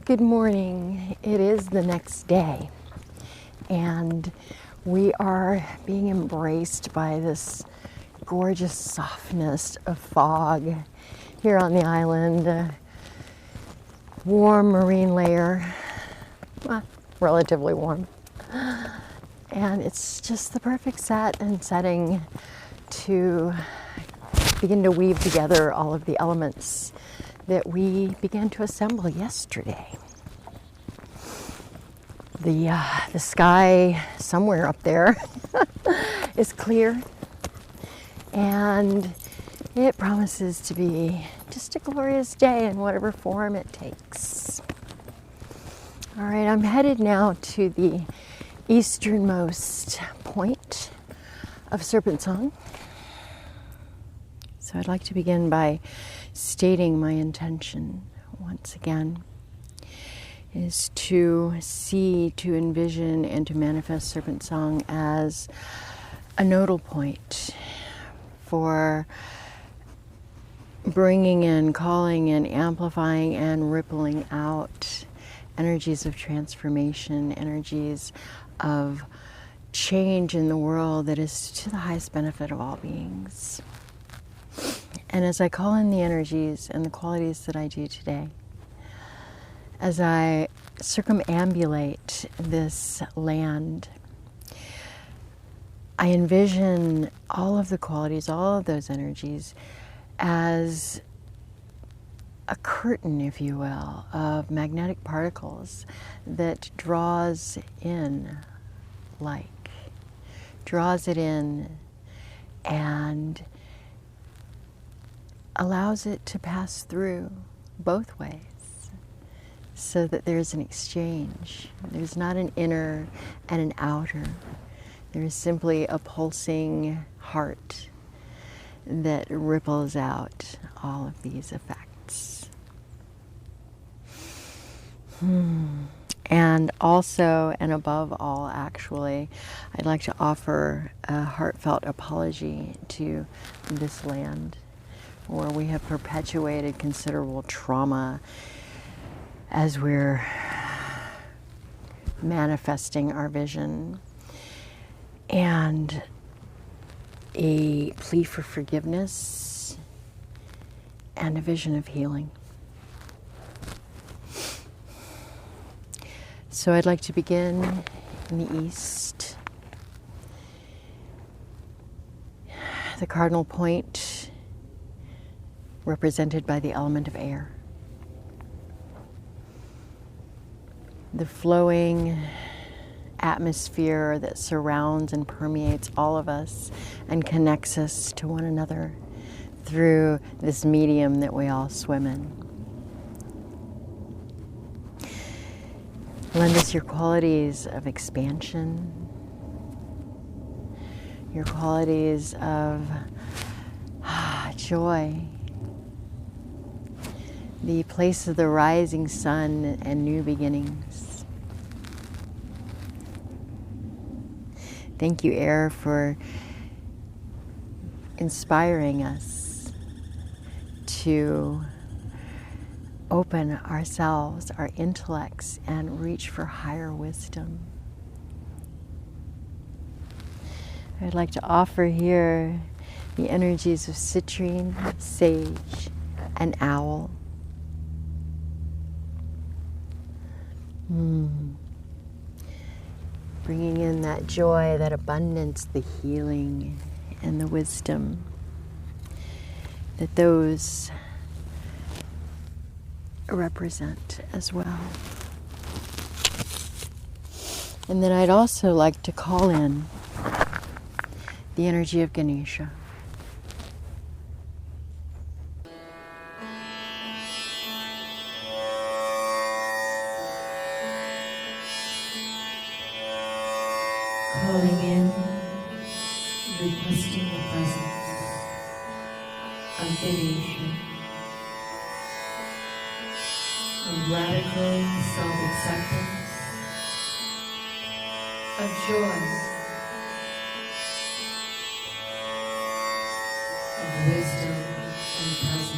Good morning. It is the next day, and we are being embraced by this gorgeous softness of fog here on the island. A warm marine layer, well, relatively warm, and it's just the perfect set and setting to begin to weave together all of the elements that we began to assemble yesterday. The sky somewhere up there is clear, and it promises to be just a glorious day in whatever form it takes. All right, I'm headed now to the easternmost point of SerpentSong. So I'd like to begin by stating my intention once again is to see, to envision, and to manifest SerpentSong as a nodal point for bringing in, calling in, amplifying, and rippling out energies of transformation, energies of change in the world that is to the highest benefit of all beings. And as I call in the energies and the qualities that I do today, as I circumambulate this land, I envision all of the qualities, all of those energies as a curtain, if you will, of magnetic particles that draws in like, draws it in and allows it to pass through both ways so that there's an exchange. There's not an inner and an outer. There is simply a pulsing heart that ripples out all of these effects. And also, and above all, actually, I'd like to offer a heartfelt apology to this land, where we have perpetuated considerable trauma as we're manifesting our vision, and a plea for forgiveness and a vision of healing. So I'd like to begin in the east. The cardinal point represented by the element of air. The flowing atmosphere that surrounds and permeates all of us and connects us to one another through this medium that we all swim in. Lend us your qualities of expansion, your qualities of joy, the place of the rising sun and new beginnings. Thank you, air, for inspiring us to open ourselves, our intellects, and reach for higher wisdom. I'd like to offer here the energies of citrine, sage, and owl. Bringing in that joy, that abundance, the healing, and the wisdom that those represent as well. And then I'd also like to call in the energy of Ganesha. Calling in, requesting the presence of Ganesha, of radical self-acceptance, of joy, of wisdom and presence.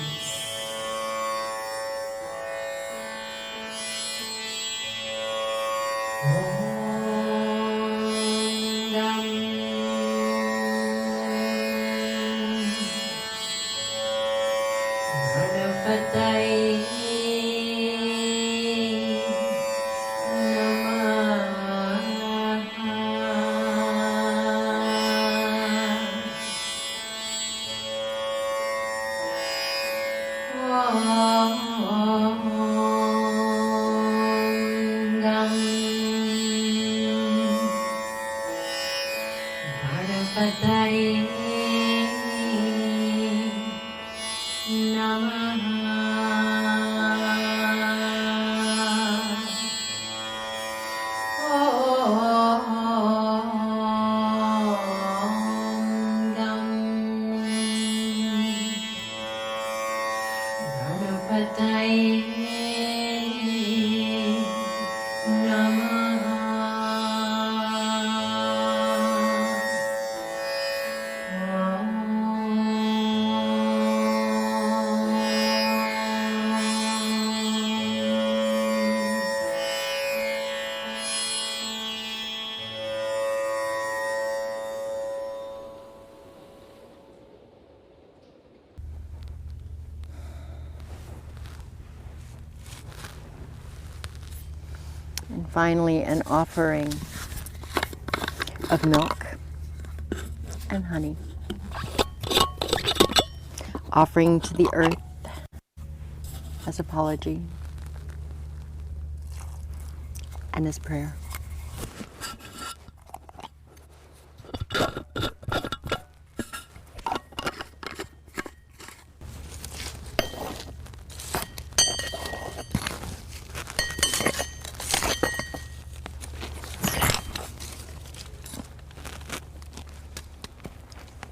And finally, an offering of milk and honey. Offering to the earth as apology and as prayer.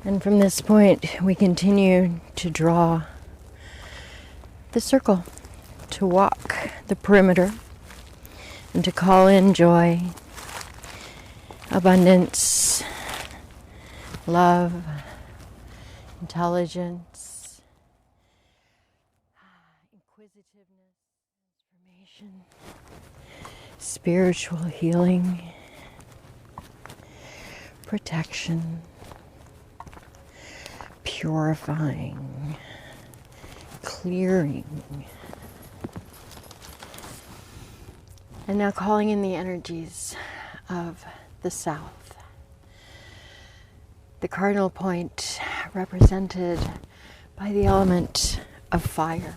And from this point, we continue to draw the circle, to walk the perimeter, and to call in joy, abundance, love, intelligence, inquisitiveness, transformation, spiritual healing, protection, purifying, clearing. And now calling in the energies of the south. The cardinal point represented by the element of fire.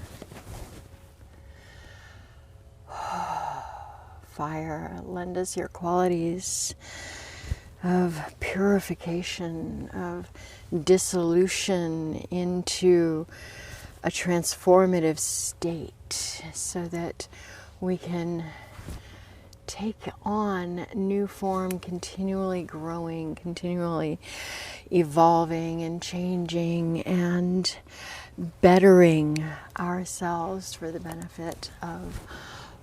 fire. Lend us your qualities of purification, of dissolution into a transformative state, so that we can take on new form, continually growing, continually evolving and changing and bettering ourselves for the benefit of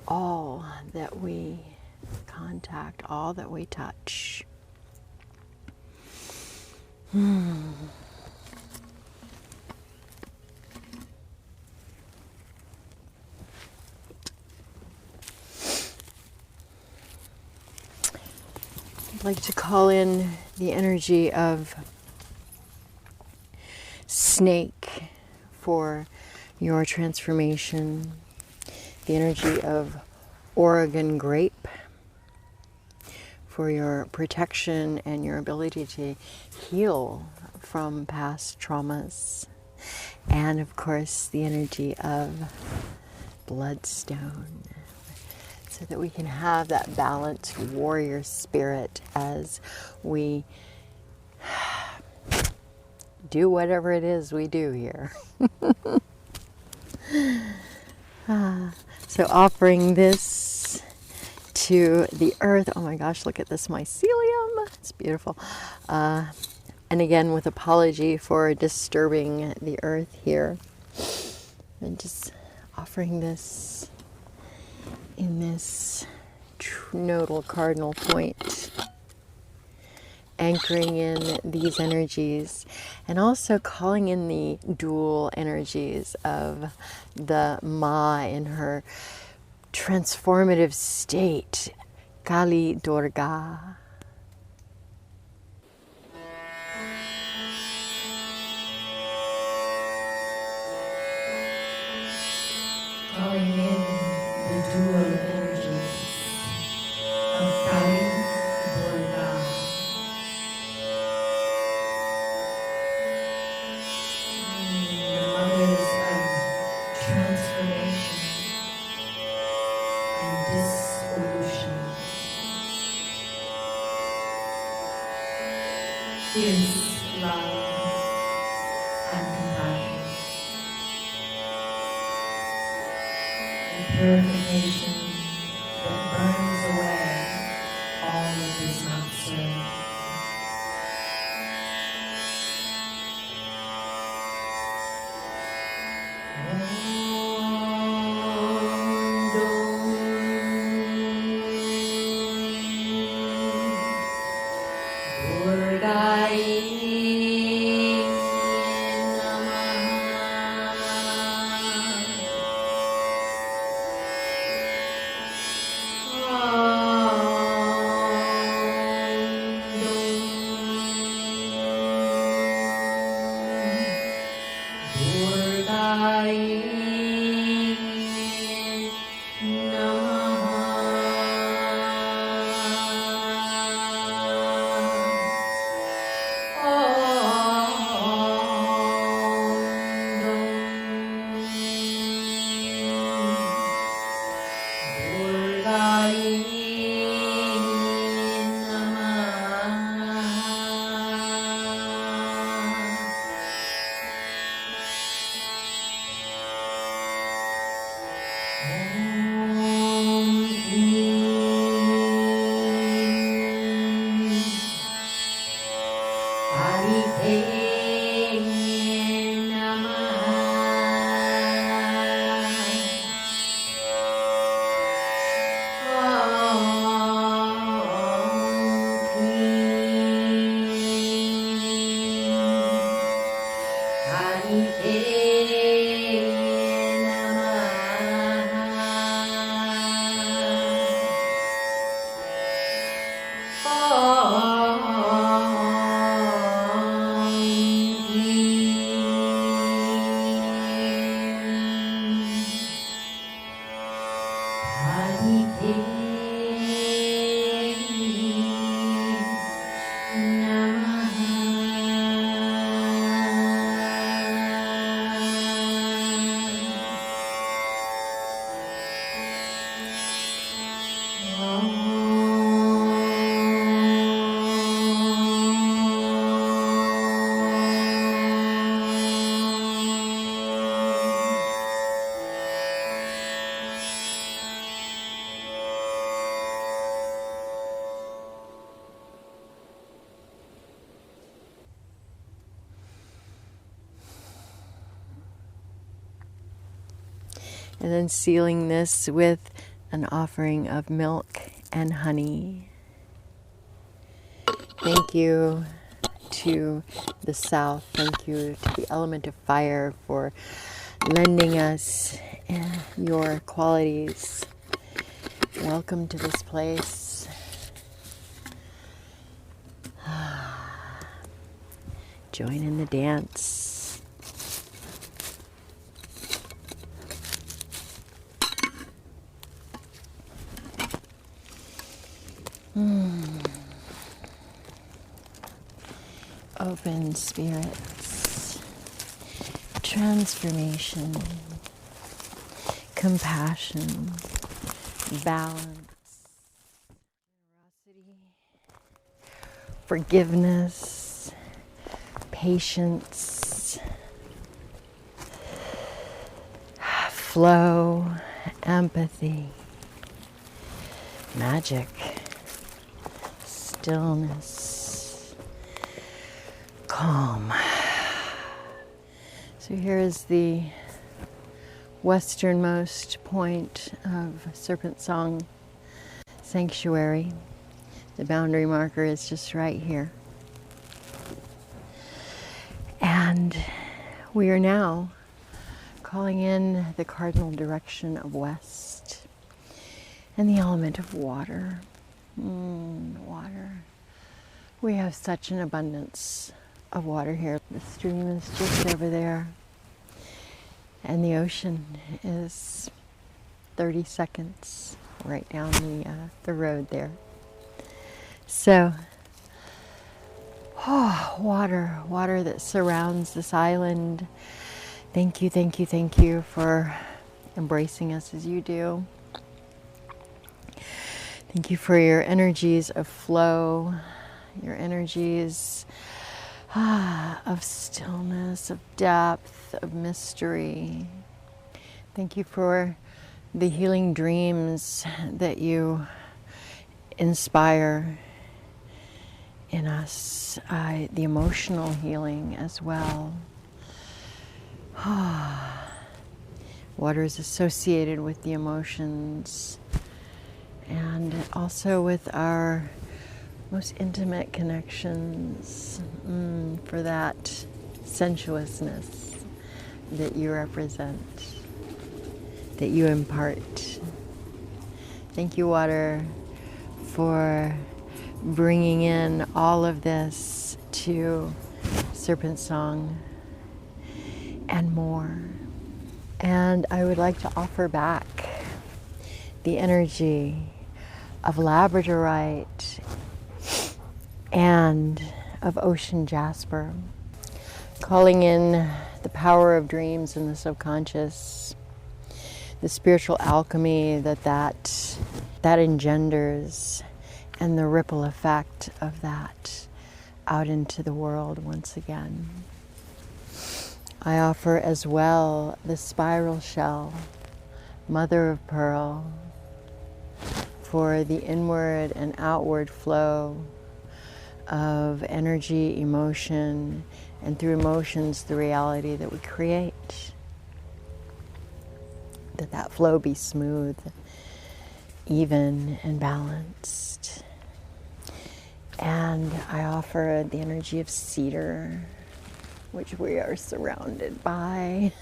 all that we contact, all that we touch. I'd like to call in the energy of snake for your transformation, the energy of Oregon grape for your protection and your ability to heal from past traumas, and of course the energy of bloodstone, so that we can have that balanced warrior spirit as we do whatever it is we do here. So offering this to the earth. Oh my gosh, look at this mycelium. It's beautiful. And again, with apology for disturbing the earth here. And just offering this in this nodal cardinal point, anchoring in these energies, and also calling in the dual energies of the Ma in her transformative state, Kali Durga. Calling in the dual energies of Kali Durga, the mothers of transformation and dissolution, fierce love and compassion, purification that burns away all that does not serve. And then sealing this with an offering of milk and honey. Thank you to the south. Thank you to the element of fire for lending us your qualities. Welcome to this place. Join in the dance. Open spirits, transformation, compassion, balance, generosity, forgiveness, patience, flow, empathy, magic, stillness, calm. So here is the westernmost point of SerpentSong Sanctuary. The boundary marker is just right here. And we are now calling in the cardinal direction of west and the element of water. Water. We have such an abundance of water here. The stream is just over there. And the ocean is 30 seconds right down the road there. So, water that surrounds this island. Thank you, thank you, thank you for embracing us as you do. Thank you for your energies of flow, your energies of stillness, of depth, of mystery. Thank you for the healing dreams that you inspire in us, the emotional healing as well. Water is associated with the emotions and also with our most intimate connections, for that sensuousness that you represent, that you impart. Thank you, water, for bringing in all of this to SerpentSong and more. And I would like to offer back the energy of labradorite and of ocean jasper, calling in the power of dreams and the subconscious, the spiritual alchemy that engenders, and the ripple effect of that out into the world once again. I offer as well the spiral shell, mother of pearl, for the inward and outward flow of energy, emotion, and through emotions, the reality that we create. That flow be smooth, even, and balanced. And I offer the energy of cedar, which we are surrounded by.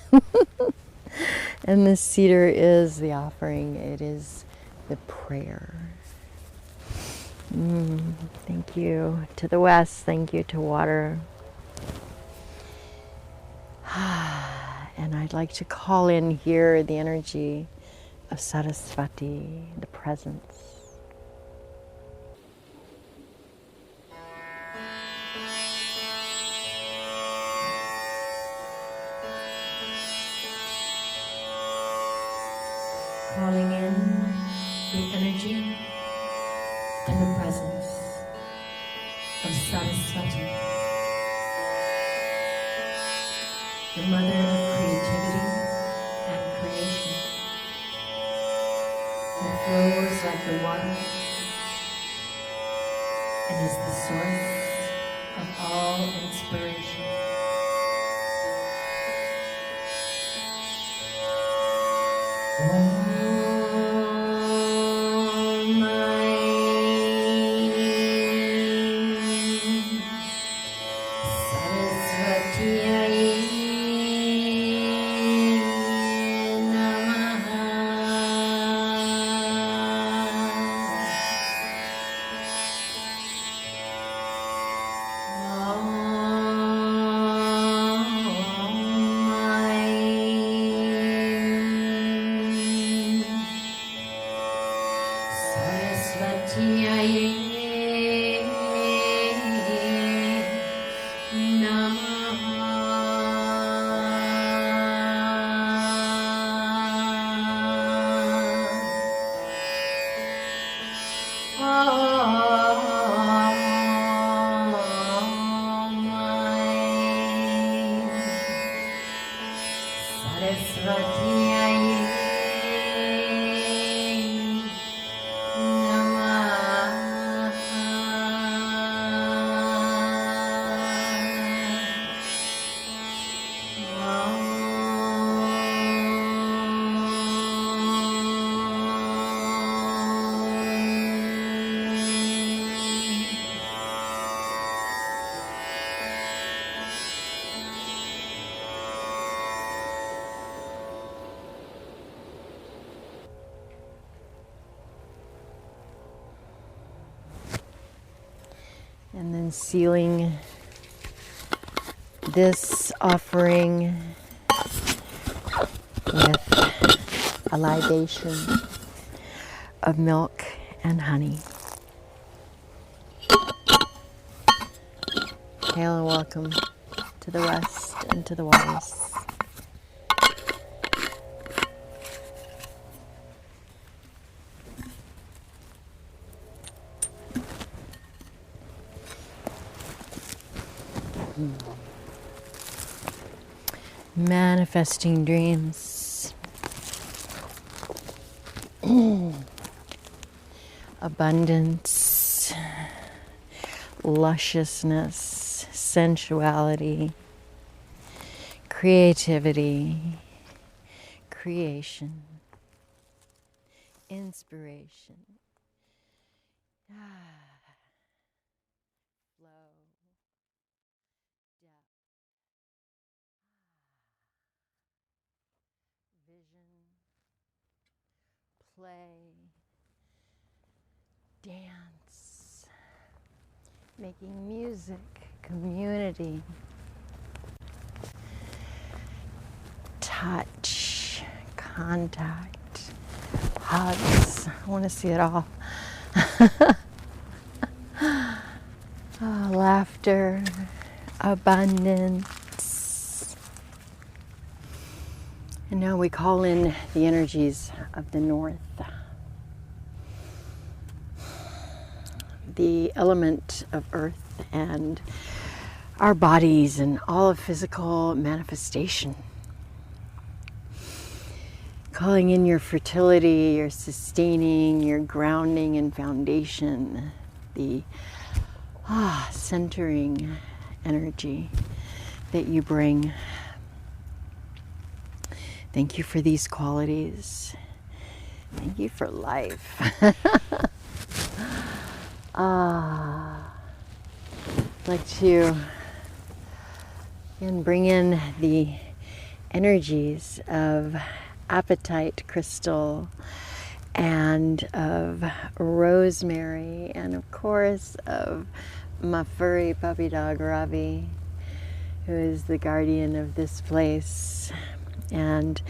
And the cedar is the offering. It is the prayer. Thank you to the west. Thank you to water. And I'd like to call in here the energy of Saraswati, the presence. Calling in the energy and the presence of Saraswati, the mother of creativity and creation, who flows like the water and is the source of all inspiration. And then sealing this offering with a libation of milk and honey. Hail and welcome to the west and to the waters. Manifesting dreams, abundance, lusciousness, sensuality, creativity, creation, inspiration, flow, depth, vision, play, dance, making music, community, touch, contact, hugs. I want to see it all. Laughter, abundance. And now we call in the energies of the north. The element of earth and our bodies and all of physical manifestation. Calling in your fertility, your sustaining, your grounding and foundation, the centering energy that you bring. Thank you for these qualities. Thank you for life. I'd like to again bring in the energies of apatite crystal and of rosemary and of course of my furry puppy dog Ravi, who is the guardian of this place and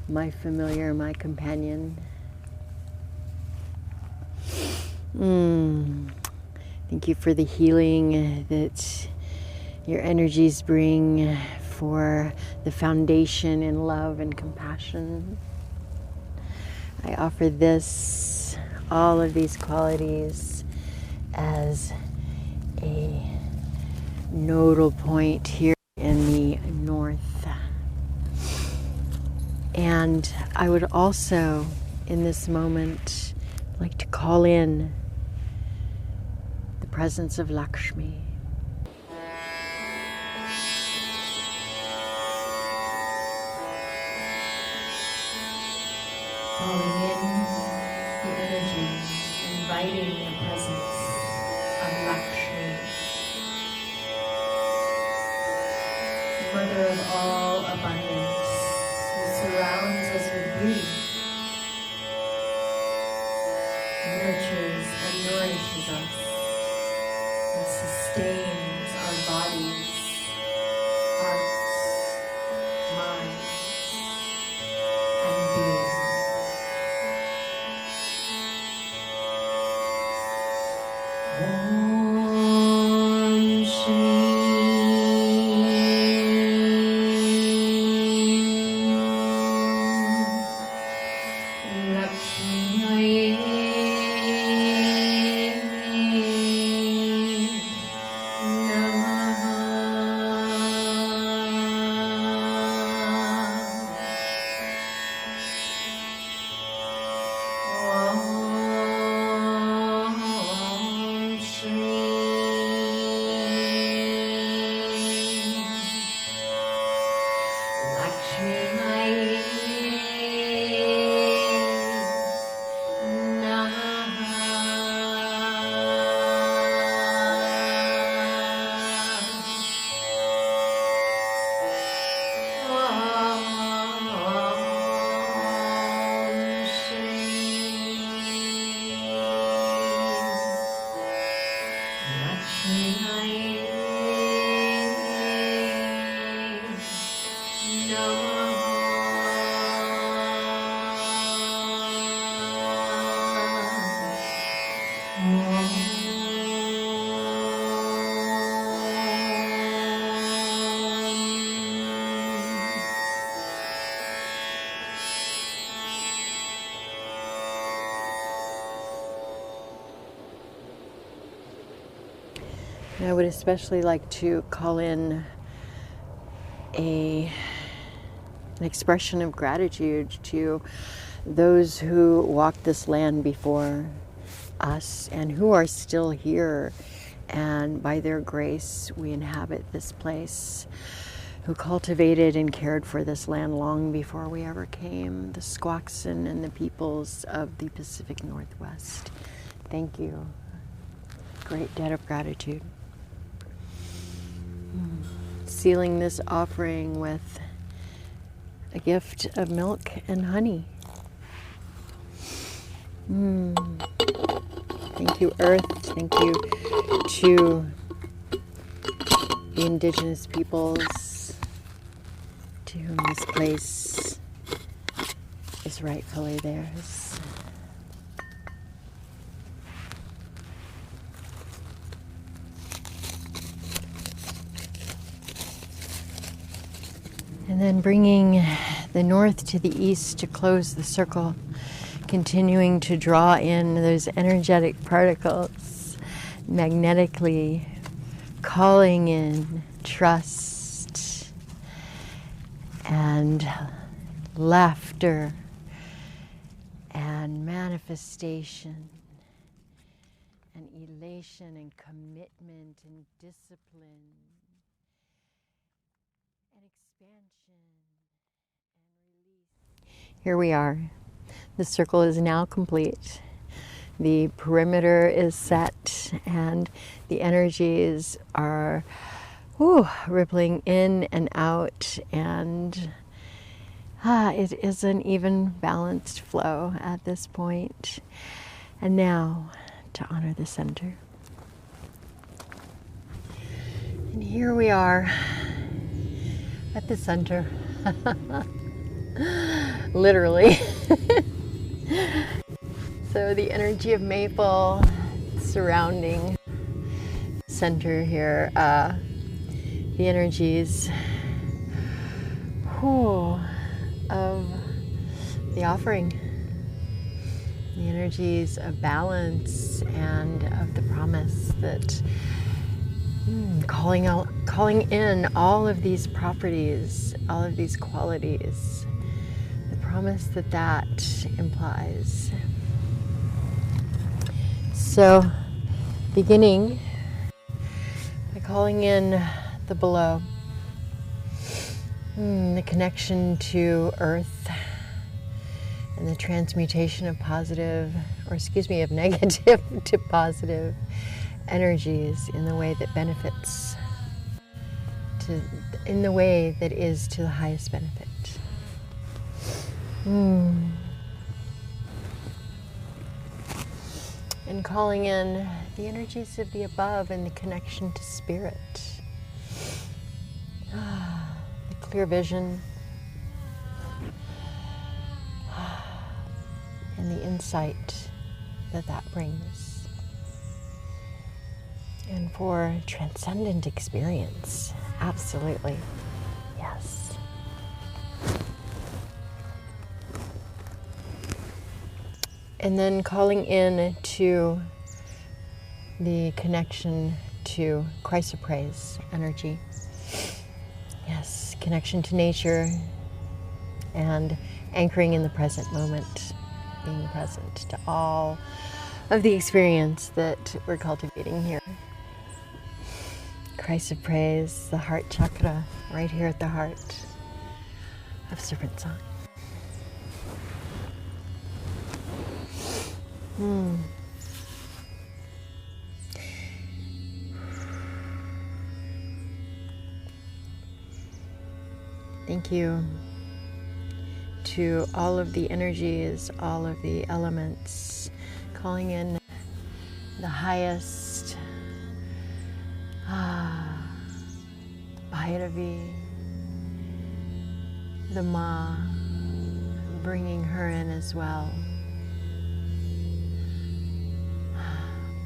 my familiar, my companion. Thank you for the healing that your energies bring, for the foundation in love and compassion. I offer this, all of these qualities, as a nodal point here in the north. And I would also, in this moment, like to call in the presence of Lakshmi. Calling in the energy, inviting the presence of Lakshmi. Mother of all abundance, who surrounds us with beauty, nurtures and nourishes us, and sustains our bodies, hearts, minds, and being. Om Shri I would especially like to call in an expression of gratitude to those who walked this land before us and who are still here, and by their grace we inhabit this place, who cultivated and cared for this land long before we ever came, the Squaxin and the peoples of the Pacific Northwest. Thank you. Great debt of gratitude. Sealing this offering with a gift of milk and honey. Thank you, Earth. Thank you to the indigenous peoples to whom this place is rightfully theirs. And then bringing the north to the east to close the circle, continuing to draw in those energetic particles, magnetically calling in trust and laughter and manifestation and elation and commitment and discipline. Here we are. The circle is now complete. The perimeter is set and the energies are rippling in and out, and it is an even balanced flow at this point. And now to honor the center. And here we are at the center. Literally. So the energy of maple surrounding center here, the energies of the offering, the energies of balance and of the promise that calling in all of these properties, all of these qualities, the promise that implies. So, beginning by calling in the below, the connection to earth and the transmutation of of negative to positive energies in the way that benefits to in the way that is to the highest benefit. And calling in the energies of the above and the connection to spirit. The clear vision and the insight that that brings. And for transcendent experience, absolutely, yes. And then calling in to the connection to chrysoprase energy. Yes, connection to nature and anchoring in the present moment, being present to all of the experience that we're cultivating here. Chrysoprase, the heart chakra, right here at the heart of SerpentSong. Thank you to all of the energies, all of the elements, calling in the highest Bhairavi, the Ma, bringing her in as well.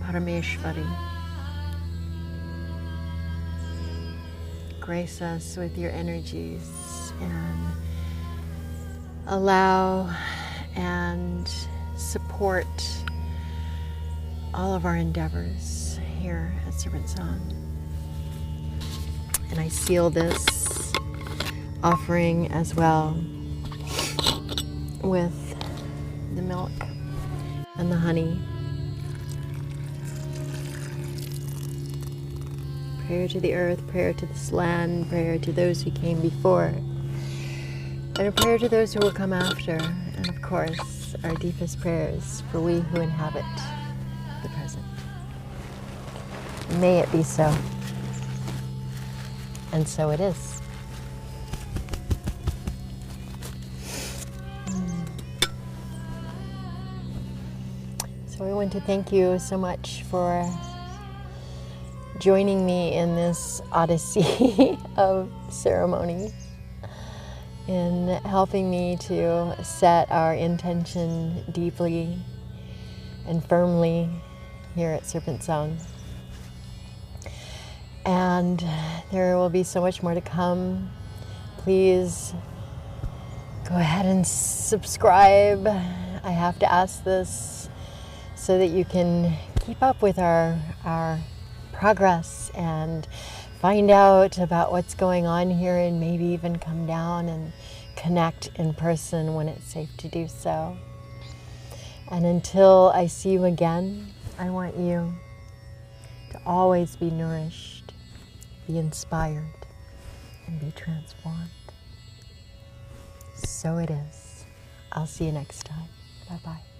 Parameshwari, grace us with your energies and allow and support all of our endeavors here at SerpentSong. And I seal this offering as well with the milk and the honey. Prayer to the earth, prayer to this land, prayer to those who came before, and a prayer to those who will come after, and of course, our deepest prayers for we who inhabit the present. May it be so. And so it is. So I want to thank you so much for joining me in this odyssey of ceremony, in helping me to set our intention deeply and firmly here at SerpentSong. And there will be so much more to come. Please go ahead and subscribe. I have to ask this so that you can keep up with our progress and find out about what's going on here, and maybe even come down and connect in person when it's safe to do so. And until I see you again, I want you to always be nourished, be inspired, and be transformed. So it is. I'll see you next time. Bye-bye.